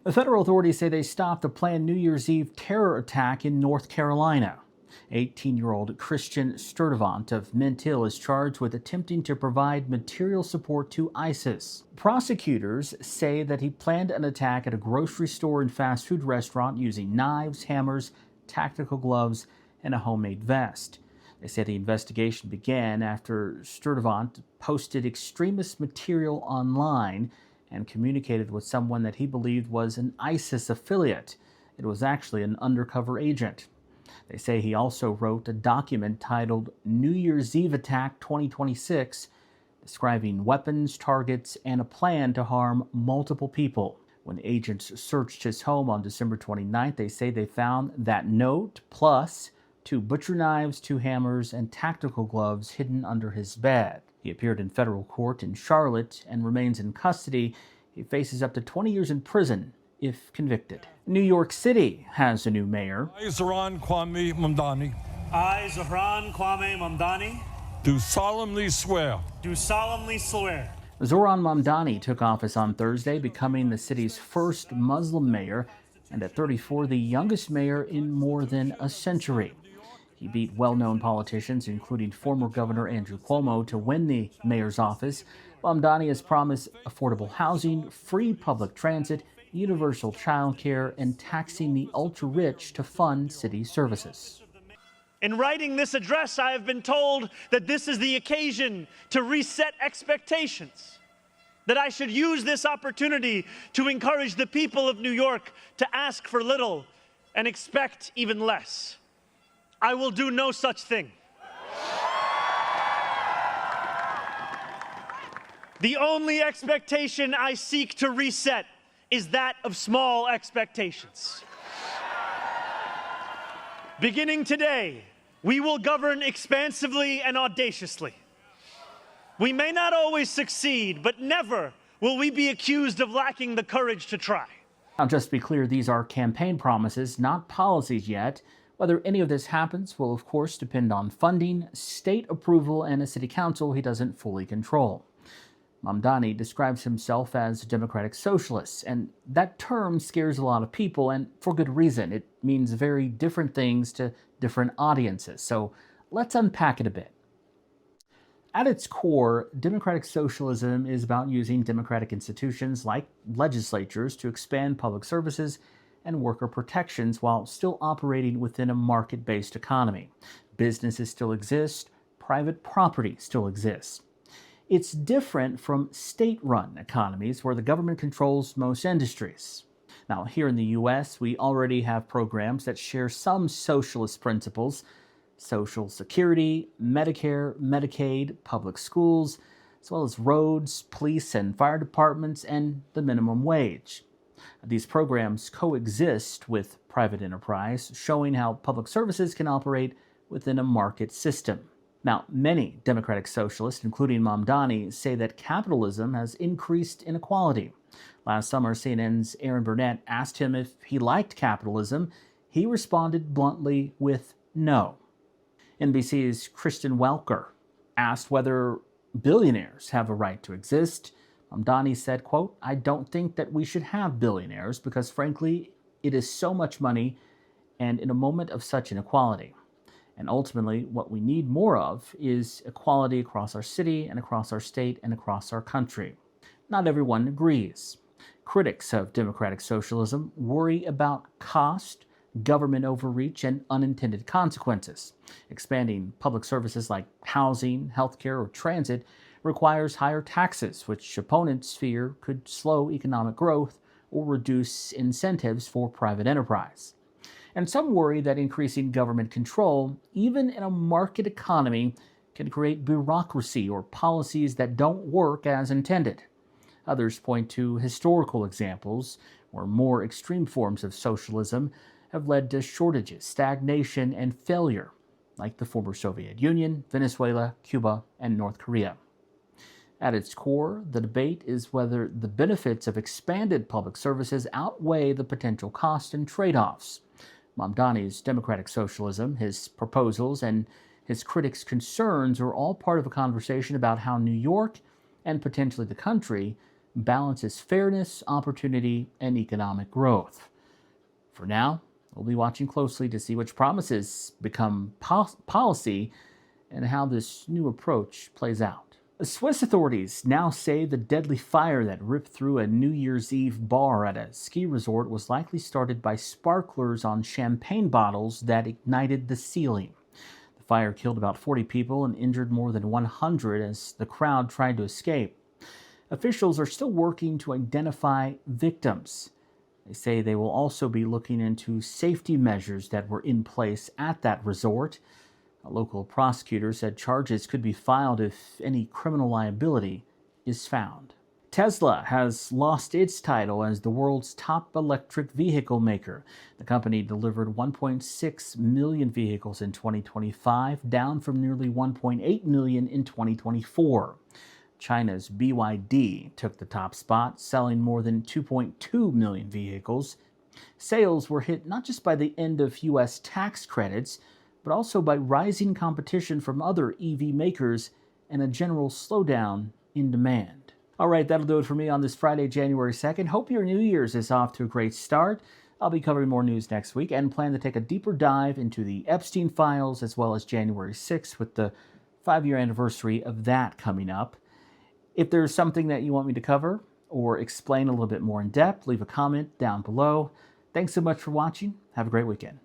The federal authorities say they stopped a planned New Year's Eve terror attack in North Carolina. 18-year-old Christian Sturtevant of Mint Hill is charged with attempting to provide material support to ISIS. Prosecutors say that he planned an attack at a grocery store and fast food restaurant using knives, hammers, tactical gloves, and a homemade vest. They say the investigation began after Sturtevant posted extremist material online and communicated with someone that he believed was an ISIS affiliate. It was actually an undercover agent. They say he also wrote a document titled New Year's Eve Attack 2026, describing weapons, targets, and a plan to harm multiple people. When agents searched his home on December 29th, they say they found that note plus 2 butcher knives, 2 hammers, and tactical gloves hidden under his bed. He appeared in federal court in Charlotte and remains in custody. He faces up to 20 years in prison if convicted. New York City has a new mayor. I, Zohran Kwame Mamdani. I, Zohran Kwame Mamdani. Do solemnly swear. Do solemnly swear. Zohran Mamdani took office on Thursday, becoming the city's first Muslim mayor, and at 34, the youngest mayor in more than a century. He beat well-known politicians, including former Governor Andrew Cuomo, to win the mayor's office. Mamdani has promised affordable housing, free public transit, universal child care, and taxing the ultra-rich to fund city services. In writing this address, I have been told that this is the occasion to reset expectations, that I should use this opportunity to encourage the people of New York to ask for little and expect even less. I will do no such thing. The only expectation I seek to reset is that of small expectations. Beginning today, we will govern expansively and audaciously. We may not always succeed, but never will we be accused of lacking the courage to try. Now, just to be clear, these are campaign promises, not policies yet. Whether any of this happens will, of course, depend on funding, state approval, and a city council he doesn't fully control. Mamdani describes himself as a democratic socialist, and that term scares a lot of people, and for good reason. It means very different things to different audiences, so let's unpack it a bit. At its core, democratic socialism is about using democratic institutions like legislatures to expand public services and worker protections while still operating within a market-based economy. Businesses still exist, private property still exists. It's different from state-run economies where the government controls most industries. Now, here in the U.S., we already have programs that share some socialist principles: Social Security, Medicare, Medicaid, public schools, as well as roads, police and fire departments, and the minimum wage. These programs coexist with private enterprise, showing how public services can operate within a market system. Now, many democratic socialists, including Mamdani, say that capitalism has increased inequality. Last summer, CNN's Aaron Burnett asked him if he liked capitalism. He responded bluntly with no. NBC's Kristen Welker asked whether billionaires have a right to exist. Mamdani said, quote, "I don't think that we should have billionaires because, frankly, it is so much money and in a moment of such inequality. And ultimately, what we need more of is equality across our city and across our state and across our country." Not everyone agrees. Critics of democratic socialism worry about cost, government overreach, and unintended consequences. Expanding public services like housing, healthcare, or transit requires higher taxes, which opponents fear could slow economic growth or reduce incentives for private enterprise. And some worry that increasing government control, even in a market economy, can create bureaucracy or policies that don't work as intended. Others point to historical examples where more extreme forms of socialism have led to shortages, stagnation, and failure, like the former Soviet Union, Venezuela, Cuba, and North Korea. At its core, the debate is whether the benefits of expanded public services outweigh the potential costs and trade-offs. Mamdani's democratic socialism, his proposals, and his critics' concerns are all part of a conversation about how New York, and potentially the country, balances fairness, opportunity, and economic growth. For now, we'll be watching closely to see which promises become policy and how this new approach plays out. Swiss authorities now say the deadly fire that ripped through a New Year's Eve bar at a ski resort was likely started by sparklers on champagne bottles that ignited the ceiling. The fire killed about 40 people and injured more than 100 as the crowd tried to escape. Officials are still working to identify victims. They say they will also be looking into safety measures that were in place at that resort. A local prosecutor said charges could be filed if any criminal liability is found. Tesla has lost its title as the world's top electric vehicle maker. The company delivered 1.6 million vehicles in 2025, down from nearly 1.8 million in 2024. China's BYD took the top spot, selling more than 2.2 million vehicles. Sales were hit not just by the end of U.S. tax credits, but also by rising competition from other EV makers and a general slowdown in demand. All right, that'll do it for me on this Friday, January 2nd. Hope your New Year's is off to a great start. I'll be covering more news next week and plan to take a deeper dive into the Epstein files as well as January 6th with the 5-year anniversary of that coming up. If there's something that you want me to cover or explain a little bit more in depth, leave a comment down below. Thanks so much for watching. Have a great weekend.